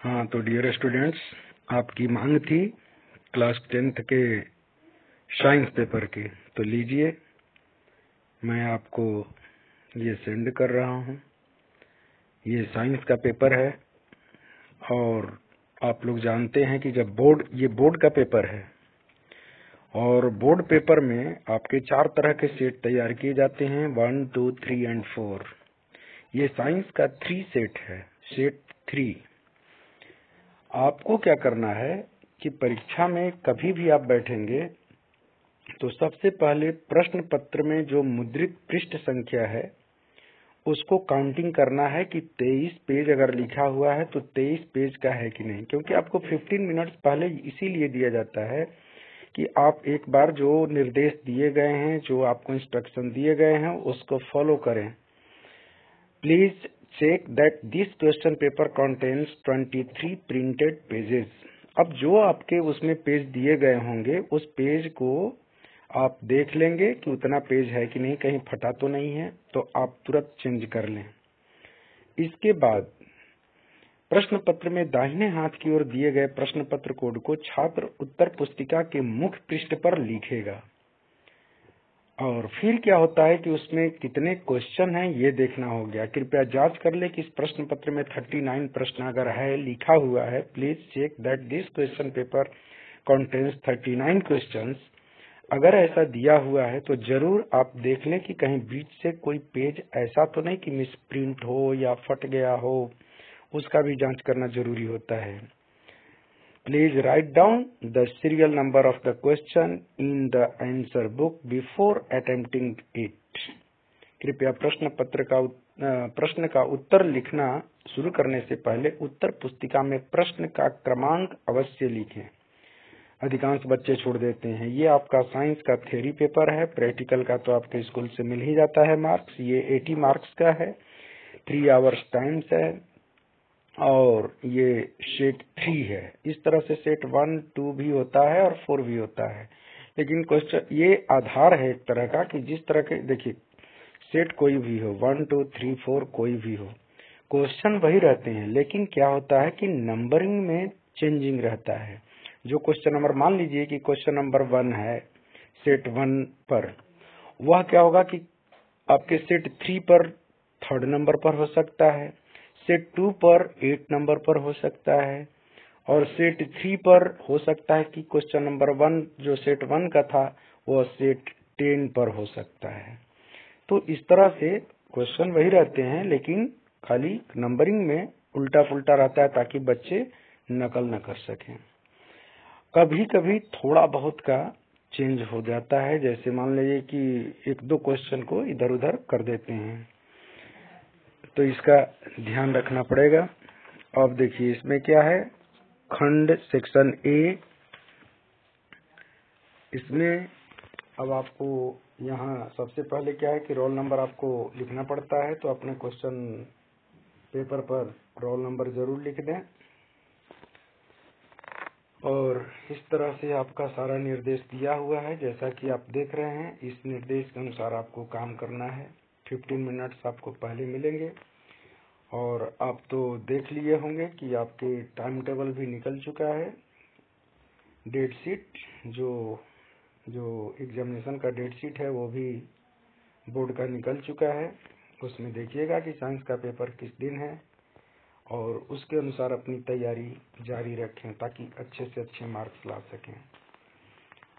हाँ, तो dear students, आपकी मांग थी क्लास 10th के साइंस पेपर की, तो लीजिए मैं आपको ये सेंड कर रहा हूँ। ये साइंस का पेपर है और आप लोग जानते हैं कि जब ये बोर्ड का पेपर है और बोर्ड पेपर में आपके 4 तरह के सेट तैयार किए जाते हैं, 1, 2, 3 एंड 4। ये साइंस का 3 सेट है, सेट 3। आपको क्या करना है कि परीक्षा में कभी भी आप बैठेंगे तो सबसे पहले प्रश्न पत्र में जो मुद्रित पृष्ठ संख्या है उसको काउंटिंग करना है कि 23 पेज अगर लिखा हुआ है तो 23 पेज का है कि नहीं, क्योंकि आपको 15 मिनट्स पहले इसीलिए दिया जाता है कि आप एक बार जो निर्देश दिए गए हैं, जो आपको इंस्ट्रक्शन दिए गए हैं, उसको फॉलो करें। Please check that this question paper contains 23 printed pages. अब जो आपके उसमें पेज दिए गए होंगे उस पेज को आप देख लेंगे कि उतना पेज है कि नहीं, कहीं फटा तो नहीं है, तो आप तुरंत चेंज कर लें। इसके बाद प्रश्न पत्र में दाहिने हाथ की ओर दिए गए प्रश्न पत्र कोड को छात्र उत्तर पुस्तिका के मुख्य पृष्ठ पर लिखेगा और फिर क्या होता है कि उसमें कितने क्वेश्चन हैं ये देखना हो गया। कृपया जांच कर ले कि इस प्रश्न पत्र में 39 प्रश्न अगर है लिखा हुआ है। Please check that this question paper contains 39 questions. अगर ऐसा दिया हुआ है तो जरूर आप देख लें कि कहीं बीच से कोई पेज ऐसा तो नहीं कि मिसप्रिंट हो या फट गया हो, उसका भी जांच करना जरूरी होता है। Please write down the serial number of the question in the answer book before attempting it. कृपया प्रश्न का उत्तर लिखना शुरू करने से पहले उत्तर पुस्तिका में प्रश्न का क्रमांक अवश्य लिखें। अधिकांश बच्चे छोड़ देते हैं। ये आपका साइंस का थ्योरी पेपर है, प्रैक्टिकल का तो आपके स्कूल से मिल ही जाता है मार्क्स। ये 80 मार्क्स का है, 3 आवर्स टाइम्स है और ये सेट 3 है। इस तरह से सेट 1, 2 भी होता है और 4 भी होता है, लेकिन क्वेश्चन ये आधार है एक तरह का कि जिस तरह के देखिए सेट कोई भी हो, 1, 2, 3, 4 कोई भी हो, क्वेश्चन वही रहते हैं, लेकिन क्या होता है कि नंबरिंग में चेंजिंग रहता है। जो क्वेश्चन नंबर मान लीजिए कि क्वेश्चन नंबर 1 है सेट 1 पर, वह क्या होगा कि आपके सेट 3 पर 3rd नंबर पर हो सकता है, सेट 2 पर 8 नंबर पर हो सकता है और सेट 3 पर हो सकता है कि क्वेश्चन नंबर 1 जो सेट 1 का था वो सेट 10 पर हो सकता है। तो इस तरह से क्वेश्चन वही रहते हैं, लेकिन खाली नंबरिंग में उल्टा पुल्टा रहता है ताकि बच्चे नकल न कर सकें। कभी कभी थोड़ा बहुत का चेंज हो जाता है, जैसे मान लीजिए कि 1-2 क्वेश्चन को इधर उधर कर देते हैं, तो इसका ध्यान रखना पड़ेगा। अब देखिए इसमें क्या है, खंड सेक्शन ए। इसमें अब आपको यहाँ सबसे पहले क्या है कि रोल नंबर आपको लिखना पड़ता है, तो अपने क्वेश्चन पेपर पर रोल नंबर जरूर लिख दें और इस तरह से आपका सारा निर्देश दिया हुआ है जैसा कि आप देख रहे हैं। इस निर्देश के अनुसार आपको काम करना है। 15 मिनट्स आपको पहले मिलेंगे और आप तो देख लिए होंगे कि आपके टाइम टेबल भी निकल चुका है। डेट शीट जो एग्जामिनेशन का डेट शीट है वो भी बोर्ड का निकल चुका है। उसमें देखिएगा कि साइंस का पेपर किस दिन है और उसके अनुसार अपनी तैयारी जारी रखें ताकि अच्छे से अच्छे मार्क्स ला सकें।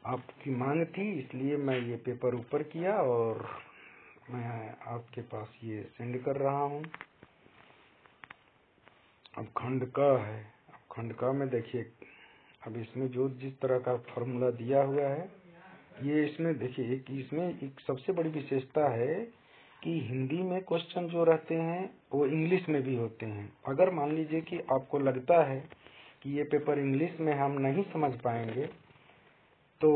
आपकी मांग थी इसलिए मैं ये पेपर ऊपर किया और मैं आपके पास ये सेंड कर रहा हूँ। अब खंड क है। अब खंड क में देखिए, अब इसमें जो जिस तरह का फॉर्मूला दिया हुआ है ये इसमें देखिए इसमें एक सबसे बड़ी विशेषता है कि हिंदी में क्वेश्चन जो रहते हैं वो इंग्लिश में भी होते हैं। अगर मान लीजिए कि आपको लगता है कि ये पेपर इंग्लिश में हम नहीं समझ पाएंगे तो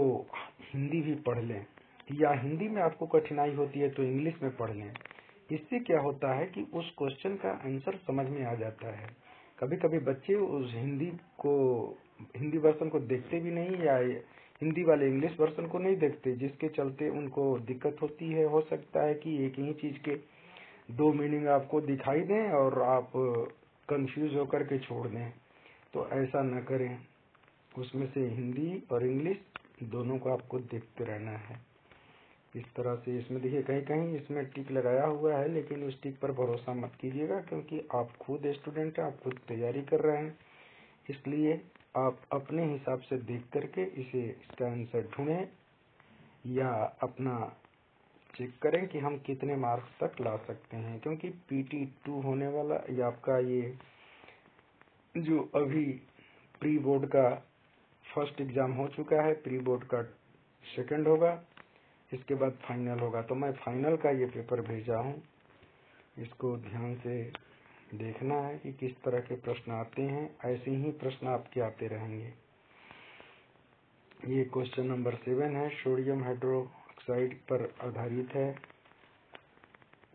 हिंदी भी पढ़ लें, या हिंदी में आपको कठिनाई होती है तो इंग्लिश में पढ़ लें। इससे क्या होता है कि उस क्वेश्चन का आंसर समझ में आ जाता है। कभी कभी बच्चे उस हिंदी वर्जन को देखते भी नहीं या हिंदी वाले इंग्लिश वर्जन को नहीं देखते, जिसके चलते उनको दिक्कत होती है। हो सकता है कि एक ही चीज के 2 मीनिंग आपको दिखाई दें और आप कंफ्यूज होकर के छोड़ दें। तो ऐसा न करें, उसमें से हिंदी और इंग्लिश दोनों को आपको देखते रहना है। इस तरह से इसमें देखिए कहीं कहीं इसमें टिक लगाया हुआ है, लेकिन उस टिक पर भरोसा मत कीजिएगा, क्योंकि आप खुद स्टूडेंट हैं, आप खुद तैयारी कर रहे हैं, इसलिए आप अपने हिसाब से देख करके इसका आंसर ढूंढें या अपना चेक करें कि हम कितने मार्क्स तक ला सकते हैं। क्योंकि PT2 होने वाला या आपका ये जो अभी प्री बोर्ड का फर्स्ट एग्जाम हो चुका है, प्री बोर्ड का सेकंड होगा, इसके बाद फाइनल होगा। तो मैं फाइनल का ये पेपर भेजा हूँ, इसको ध्यान से देखना है कि किस तरह के प्रश्न आते हैं। ऐसे ही प्रश्न आपके आते रहेंगे। ये क्वेश्चन नंबर 7 है, सोडियम हाइड्रोक्साइड पर आधारित है।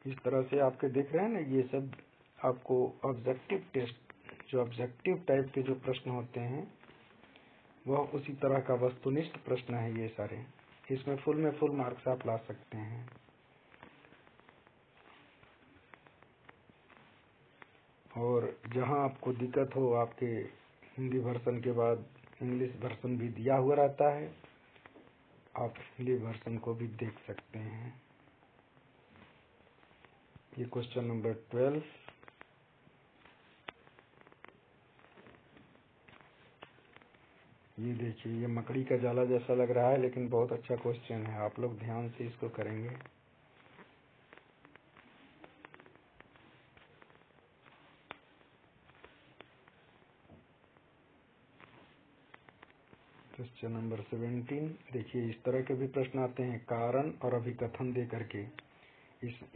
इस तरह से आपके देख रहे हैं ना, ये सब आपको ऑब्जेक्टिव टेस्ट, जो ऑब्जेक्टिव टाइप के जो प्रश्न होते हैं वह उसी तरह का वस्तुनिष्ठ प्रश्न है ये सारे। इसमें फुल मार्क्स आप ला सकते हैं। और जहां आपको दिक्कत हो, आपके हिंदी वर्जन के बाद इंग्लिश वर्जन भी दिया हुआ रहता है, आप हिंदी वर्जन को भी देख सकते हैं। ये क्वेश्चन नंबर 12, ये देखिए, ये मकड़ी का जाला जैसा लग रहा है, लेकिन बहुत अच्छा क्वेश्चन है। आप लोग ध्यान से इसको करेंगे। क्वेश्चन नंबर 17 देखिए, इस तरह के भी प्रश्न आते हैं, कारण और अभिकथन दे करके।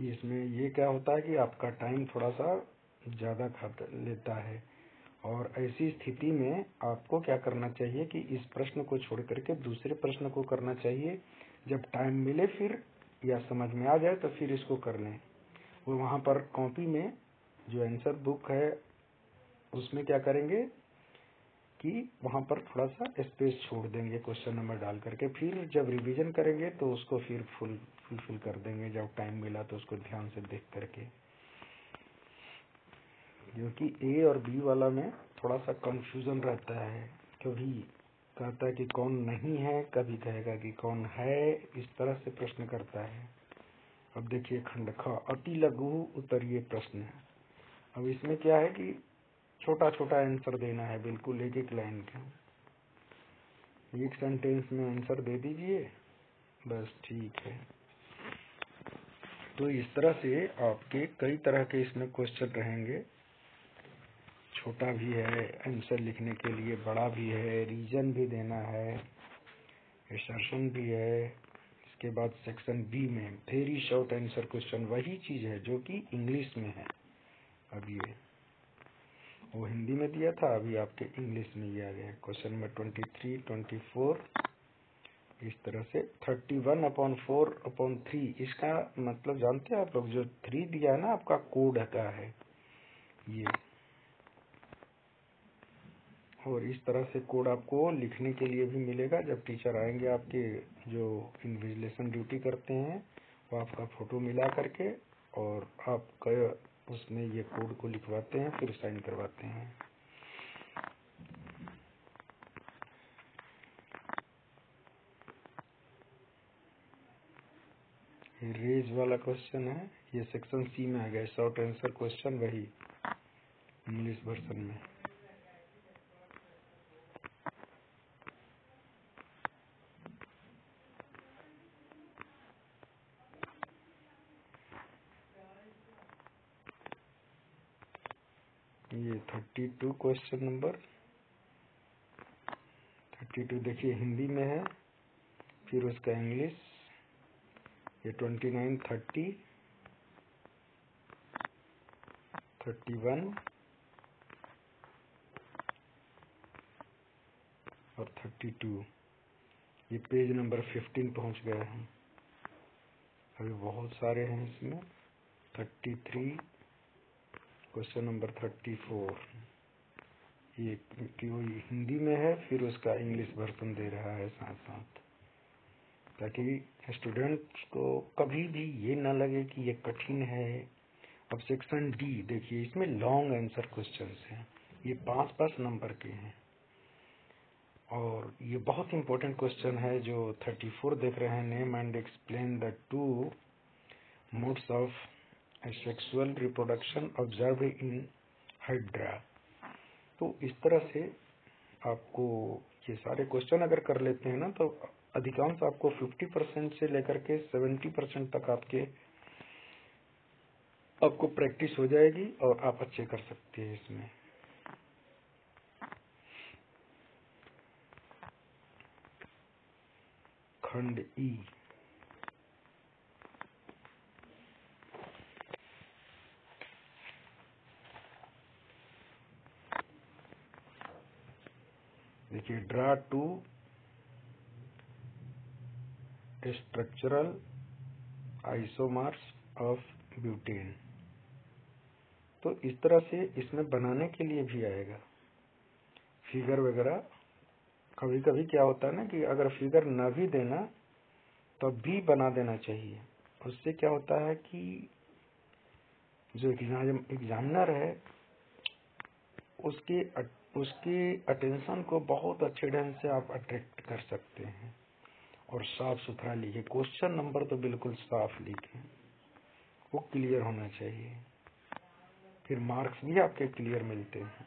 इसमें ये क्या होता है कि आपका टाइम थोड़ा सा ज्यादा लेता है, और ऐसी स्थिति में आपको क्या करना चाहिए कि इस प्रश्न को छोड़ करके दूसरे प्रश्न को करना चाहिए। जब टाइम मिले फिर, या समझ में आ जाए तो फिर इसको कर लें। वो वहां पर कॉपी में जो आंसर बुक है उसमें क्या करेंगे कि वहां पर थोड़ा सा स्पेस छोड़ देंगे क्वेश्चन नंबर डाल करके, फिर जब रिवीजन करेंगे तो उसको फिर फुलफिल कर देंगे जब टाइम मिला तो उसको ध्यान से देख करके। क्योंकि ए और बी वाला में थोड़ा सा कंफ्यूजन रहता है, कभी कहता है कि कौन नहीं है, कभी कहेगा कि कौन है, इस तरह से प्रश्न करता है। अब देखिए खंड ख, अति लघु उत्तरीय प्रश्न है। अब इसमें क्या है कि छोटा छोटा आंसर देना है, बिल्कुल एक एक लाइन का, एक सेंटेंस में आंसर दे दीजिए, बस ठीक है। तो इस तरह से आपके कई तरह के इसमें क्वेश्चन रहेंगे। छोटा भी है आंसर लिखने के लिए, बड़ा भी है, रीजन भी देना है, एसर्शन भी है। इसके बाद सेक्शन बी में वेरी शॉर्ट आंसर क्वेश्चन, वही चीज है जो कि इंग्लिश में है। अब ये वो हिंदी में दिया था, अभी आपके इंग्लिश में ये आ गया। क्वेश्चन नंबर 23, 24, इस तरह से 31/4/3। इसका मतलब जानते हैं आप लोग, जो 3 दिया है ना आपका कोड का है ये, और इस तरह से कोड आपको लिखने के लिए भी मिलेगा। जब टीचर आएंगे आपके, जो इन्विजिलेशन ड्यूटी करते हैं, वो आपका फोटो मिला करके और आपका उसमें ये कोड को लिखवाते हैं, फिर साइन करवाते हैं। रेज वाला क्वेश्चन है, ये सेक्शन सी में आ गया, शॉर्ट आंसर क्वेश्चन, वही इंग्लिश वर्जन में। ये 32 क्वेश्चन नंबर 32 देखिए हिंदी में है, फिर उसका इंग्लिश। ये 29, 30, 31 और 32। ये पेज नंबर 15 पहुंच गए हैं। अभी बहुत सारे हैं इसमें। 33, क्वेश्चन नंबर 34, ये हिंदी में है, फिर उसका इंग्लिश वर्जन दे रहा है साथ साथ, ताकि स्टूडेंट्स को कभी भी ये ना लगे कि ये कठिन है। अब सेक्शन डी देखिए, इसमें लॉन्ग आंसर क्वेश्चंस हैं, ये 5-5 नंबर के हैं। और ये बहुत इंपॉर्टेंट क्वेश्चन है जो 34 देख रहे हैं। Name and explain the 2 modes of sexual reproduction observe in hydra. तो इस तरह से आपको ये सारे क्वेश्चन अगर कर लेते हैं ना, तो अधिकांश आपको 50% से लेकर के 70% तक आपको प्रैक्टिस हो जाएगी और आप अच्छे कर सकते हैं इसमें। खंड ई, देखिए, draw 2 structural isomers of butane. तो इस तरह से इसमें बनाने के लिए भी आएगा फिगर वगैरह। कभी कभी क्या होता है ना कि अगर फिगर न भी देना तो भी बना देना चाहिए। उससे क्या होता है कि जो एग्जामिनर है उसके अटेंशन को बहुत अच्छे ढंग से आप अट्रैक्ट कर सकते हैं। और साफ सुथरा लिखे, क्वेश्चन नंबर तो बिल्कुल साफ लिखे, वो क्लियर होना चाहिए, फिर मार्क्स भी आपके क्लियर मिलते हैं।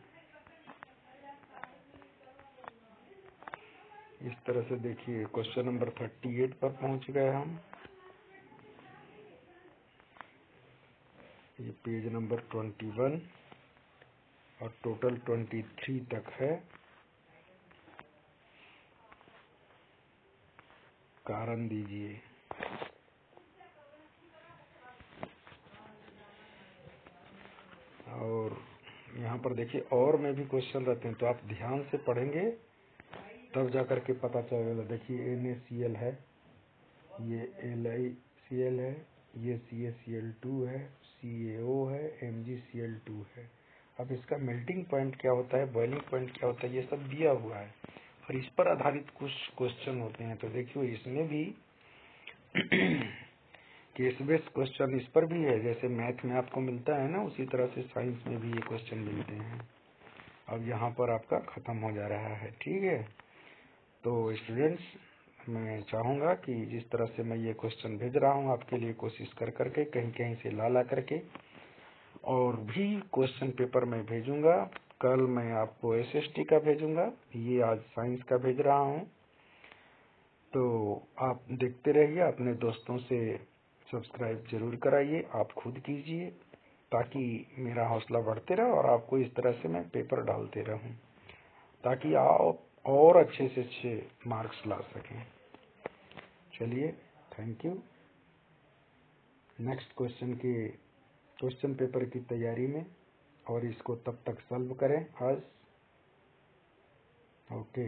इस तरह से देखिए, क्वेश्चन नंबर 38 पर पहुंच गए हम। ये पेज नंबर 21 और टोटल 23 तक है। कारण दीजिए। और यहाँ पर देखिए और में भी क्वेश्चन रहते हैं, तो आप ध्यान से पढ़ेंगे तब जाकर के पता चलेगा। देखिए, NaCl है, ये LiCl है, ये CaCl2 है, CaO है, MgCl2 है। अब इसका मेल्टिंग पॉइंट क्या होता है, बॉइलिंग पॉइंट क्या होता है, ये सब दिया हुआ है और इस पर आधारित कुछ क्वेश्चन होते हैं। तो देखिए, इसमें भी केस बेस्ड क्वेश्चन इस पर भी है। जैसे मैथ में आपको मिलता है ना, उसी तरह से साइंस में भी ये क्वेश्चन मिलते हैं। अब यहाँ पर आपका खत्म हो जा रहा है, ठीक है। तो स्टूडेंट्स, मैं चाहूँगा कि जिस तरह से मैं ये क्वेश्चन भेज रहा हूँ आपके लिए, कोशिश कर करके कहीं कहीं से ला करके और भी क्वेश्चन पेपर मैं भेजूंगा। कल मैं आपको SST का भेजूंगा, ये आज साइंस का भेज रहा हूँ। तो आप देखते रहिए, अपने दोस्तों से सब्सक्राइब जरूर कराइए, आप खुद कीजिए, ताकि मेरा हौसला बढ़ते रहे और आपको इस तरह से मैं पेपर डालते रहूं, ताकि आप और अच्छे से अच्छे मार्क्स ला सकें। चलिए, thank you. Next question paper की तैयारी में, और इसको तब तक सॉल्व करें आज। ओके।